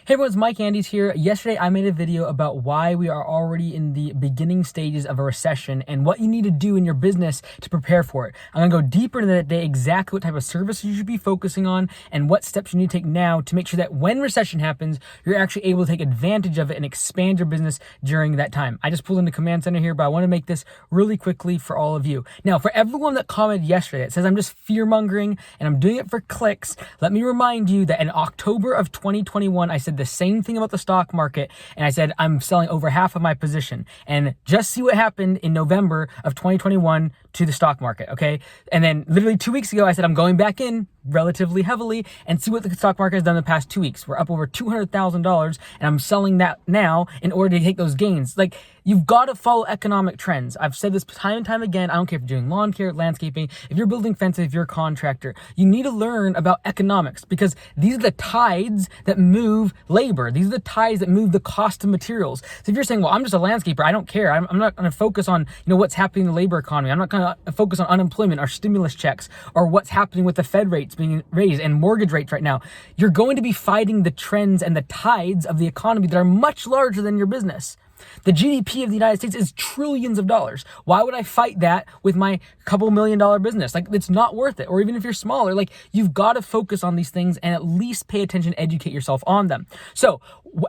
Hey everyone, it's Mike Andes here. Yesterday I made a video about why we are already in the beginning stages of a recession and what you need to do in your business to prepare for it. I'm gonna go deeper into that today, exactly what type of services you should be focusing on and what steps you need to take now to make sure that when recession happens, you're actually able to take advantage of it and expand your business during that time. I just pulled in the command center here, but I wanna make this really quickly for all of you. Now, for everyone that commented yesterday that says I'm just fear mongering and I'm doing it for clicks, let me remind you that in October of 2021, I said the same thing about the stock market, and I said I'm selling over half of my position. And just see what happened in November of 2021 to the stock market, okay? And then literally 2 weeks ago, I said I'm going back in relatively heavily and see what the stock market has done in the past 2 weeks. We're up over $200,000, and I'm selling that now in order to take those gains. Like, you've got to follow economic trends. I've said this time and time again. I don't care if you're doing lawn care, landscaping, if you're building fences, if you're a contractor, you need to learn about economics because these are the tides that move labor. These are the tides that move the cost of materials. So if you're saying, well, I'm just a landscaper, I don't care. I'm not going to focus on, what's happening in the labor economy. I'm not going to focus on unemployment or stimulus checks or what's happening with the Fed rates being raised and mortgage rates right now. You're going to be fighting the trends and the tides of the economy that are much larger than your business. The GDP of the United States is trillions of dollars. Why would I fight that with my couple $1 million business? Like, it's not worth it. Or even if you're smaller, like, you've got to focus on these things and at least pay attention, educate yourself on them. So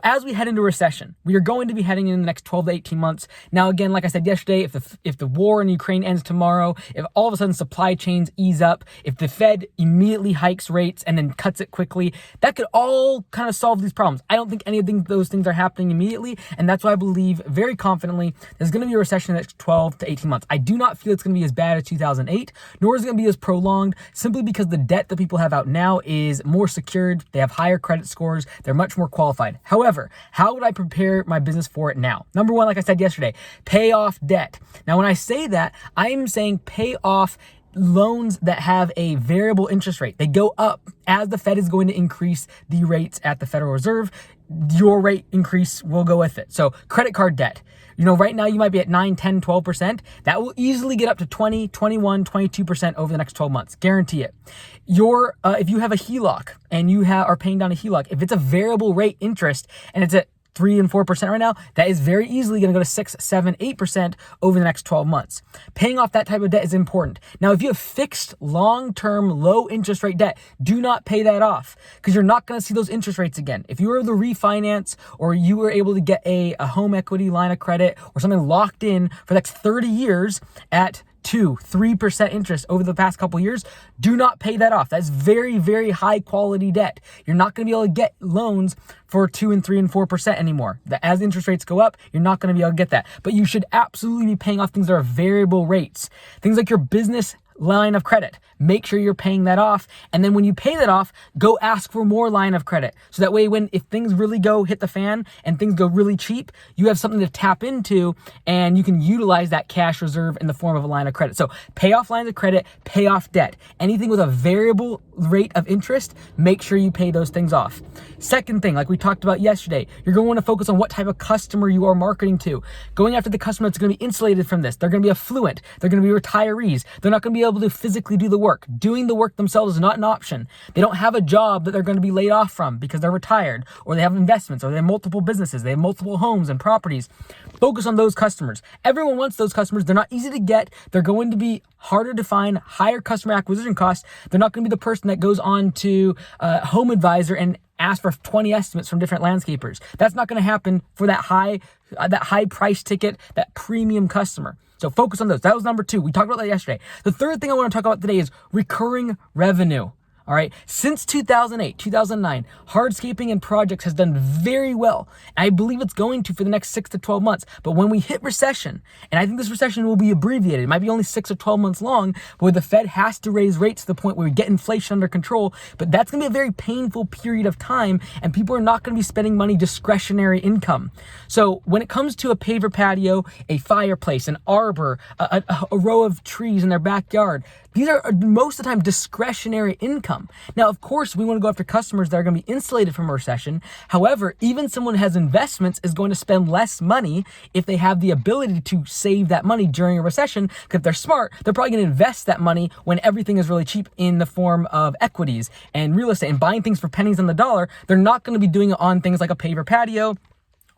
as we head into recession, we are going to be heading in the next 12 to 18 months. Now, again, like I said yesterday, if the war in Ukraine ends tomorrow, if all of a sudden supply chains ease up, if the Fed immediately hikes rates and then cuts it quickly, that could all kind of solve these problems. I don't think any of those things are happening immediately, and that's why I believe very confidently there's going to be a recession in the next 12 to 18 months. I do not feel it's going to be as bad as 2008, nor is it going to be as prolonged, simply because the debt that people have out now is more secured. They have higher credit scores. They're much more qualified. However, how would I prepare my business for it now? Number one, like I said yesterday, pay off debt. Now, when I say that, I'm saying pay off loans that have a variable interest rate. They go up as the Fed is going to increase the rates at the Federal Reserve. Your rate increase will go with it. So credit card debt, right now you might be at 9, 10, 12%. That will easily get up to 20, 21, 22% over the next 12 months. Guarantee it. If you have a HELOC and you are paying down a HELOC, if it's a variable rate interest and it's at 3 and 4% right now, that is very easily going to go to 6, 7, 8% over the next 12 months. Paying off that type of debt is important. Now, if you have fixed, long-term, low interest rate debt, do not pay that off because you're not going to see those interest rates again. If you were able to refinance or you were able to get a home equity line of credit or something locked in for the next 30 years at 2, 3% interest over the past couple years, do not pay that off. That's very, very high quality debt. You're not going to be able to get loans for 2 and 3 and 4% anymore. As interest rates go up, you're not going to be able to get that. But you should absolutely be paying off things that are variable rates. Things like your business line of credit. Make sure you're paying that off. And then when you pay that off, go ask for more line of credit. So that way, if things really hit the fan and things go really cheap, you have something to tap into and you can utilize that cash reserve in the form of a line of credit. So pay off lines of credit, pay off debt. Anything with a variable rate of interest, make sure you pay those things off. Second thing, like we talked about yesterday, you're going to want to focus on what type of customer you are marketing to. Going after the customer that's going to be insulated from this. They're going to be affluent. They're going to be retirees. They're not going to be able to physically do the work. Doing the work themselves is not an option. They don't have a job that they're going to be laid off from because they're retired, or they have investments, or they have multiple businesses. They have multiple homes and properties. Focus on those customers. Everyone wants those customers. They're not easy to get. They're going to be harder to find, higher customer acquisition costs. They're not going to be the person that goes on to Home Advisor and ask for 20 estimates from different landscapers. That's not going to happen for that high price ticket, that premium customer. So focus on those. That was number 2. We talked about that yesterday. The third thing I want to talk about today is recurring revenue. All right. Since 2008, 2009, hardscaping and projects has done very well. I believe it's going to for the next 6 to 12 months. But when we hit recession, and I think this recession will be abbreviated, it might be only 6 or 12 months long, but where the Fed has to raise rates to the point where we get inflation under control. But that's going to be a very painful period of time, and people are not going to be spending money discretionary income. So when it comes to a paver patio, a fireplace, an arbor, a row of trees in their backyard, these are most of the time discretionary income. income. Now, of course, we want to go after customers that are going to be insulated from a recession. However, even someone who has investments is going to spend less money if they have the ability to save that money during a recession, because if they're smart, they're probably going to invest that money when everything is really cheap in the form of equities and real estate and buying things for pennies on the dollar. They're not going to be doing it on things like a paver patio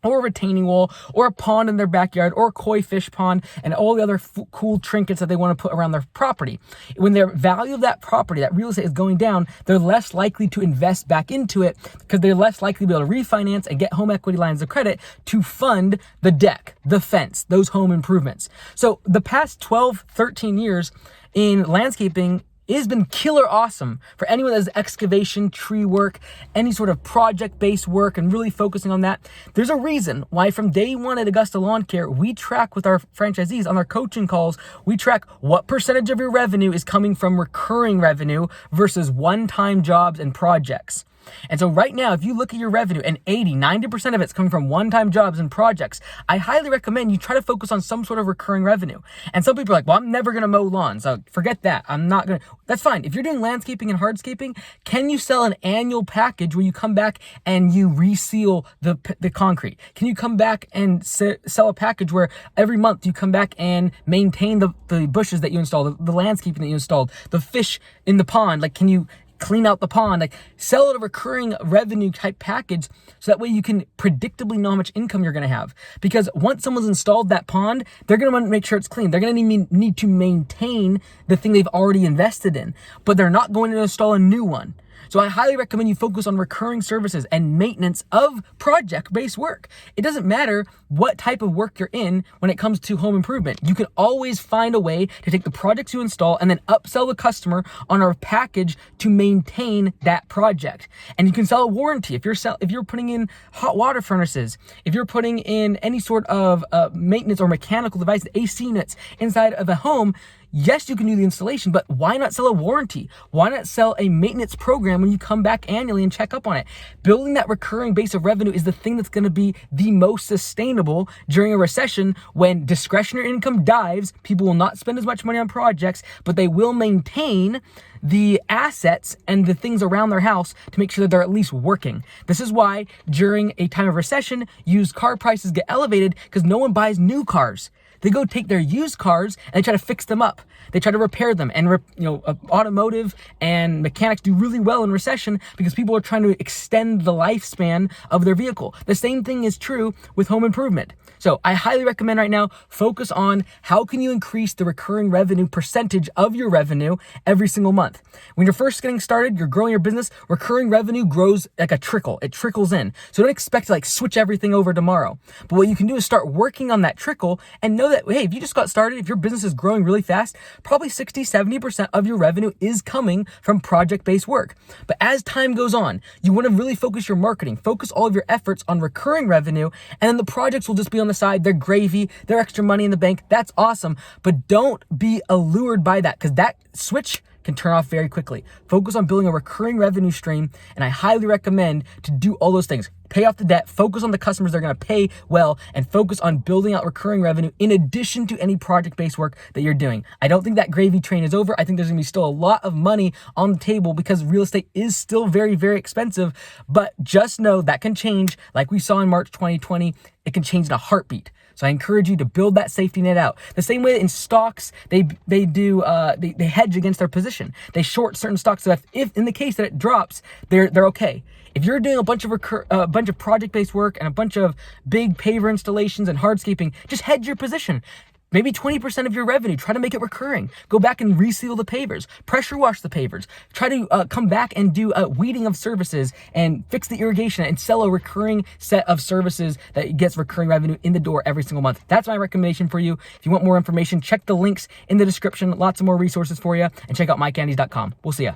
or a retaining wall, or a pond in their backyard, or a koi fish pond, and all the other cool trinkets that they want to put around their property. When their value of that property, that real estate, is going down, they're less likely to invest back into it, because they're less likely to be able to refinance and get home equity lines of credit to fund the deck, the fence, those home improvements. So the past 12, 13 years in landscaping, it has been killer awesome for anyone that does excavation, tree work, any sort of project-based work, and really focusing on that. There's a reason why from day one at Augusta Lawn Care, we track with our franchisees on our coaching calls, we track what percentage of your revenue is coming from recurring revenue versus one-time jobs and projects. And so right now, if you look at your revenue and 90% of it's coming from one-time jobs and projects, I highly recommend you try to focus on some sort of recurring revenue. And some people are like, well, I'm never going to mow lawns. So forget that. I'm not going to. That's fine. If you're doing landscaping and hardscaping, can you sell an annual package where you come back and you reseal the concrete? Can you come back and sell a package where every month you come back and maintain the bushes that you installed, the landscaping that you installed, the fish in the pond? Like, can you clean out the pond, like sell it a recurring revenue type package, so that way you can predictably know how much income you're going to have. Because once someone's installed that pond, they're going to want to make sure it's clean. They're going to need to maintain the thing they've already invested in, but they're not going to install a new one. So I highly recommend you focus on recurring services and maintenance of project-based work. It doesn't matter what type of work you're in when it comes to home improvement. You can always find a way to take the projects you install and then upsell the customer on our package to maintain that project. And you can sell a warranty if you're putting in hot water furnaces, if you're putting in any sort of maintenance or mechanical device, AC units inside of a home. Yes, you can do the installation, but why not sell a warranty? Why not sell a maintenance program when you come back annually and check up on it? Building that recurring base of revenue is the thing that's going to be the most sustainable during a recession. When discretionary income dives, people will not spend as much money on projects, but they will maintain the assets and the things around their house to make sure that they're at least working. This is why during a time of recession, used car prices get elevated, because no one buys new cars. They go take their used cars and they try to fix them up. They try to repair them, and automotive and mechanics do really well in recession because people are trying to extend the lifespan of their vehicle. The same thing is true with home improvement. So I highly recommend right now, focus on how can you increase the recurring revenue percentage of your revenue every single month. When you're first getting started, you're growing your business, recurring revenue grows like a trickle. It trickles in. So don't expect to switch everything over tomorrow. But what you can do is start working on that trickle and know that, hey, if you just got started, if your business is growing really fast, probably 60-70% of your revenue is coming from project-based work. But as time goes on, you want to really focus your marketing, focus all of your efforts on recurring revenue, and then the projects will just be on the side. They're gravy, they're extra money in the bank. That's awesome. But don't be allured by that, because that switch can turn off very quickly. Focus on building a recurring revenue stream, and I highly recommend to do all those things. Pay off the debt, focus on the customers that are going to pay well, and focus on building out recurring revenue in addition to any project-based work that you're doing. I don't think that gravy train is over. I think there's going to be still a lot of money on the table because real estate is still very, very expensive, but just know that can change. Like we saw in March 2020, it can change in a heartbeat. So I encourage you to build that safety net out. The same way in stocks, they hedge against their position. They short certain stocks, so if in the case that it drops, they're okay. If you're doing a bunch of project-based work and a bunch of big paver installations and hardscaping, just hedge your position. Maybe 20% of your revenue, try to make it recurring. Go back and reseal the pavers, pressure wash the pavers, try to come back and do weeding of services and fix the irrigation and sell a recurring set of services that gets recurring revenue in the door every single month. That's my recommendation for you. If you want more information, check the links in the description. Lots of more resources for you, and check out mycandies.com. We'll see ya.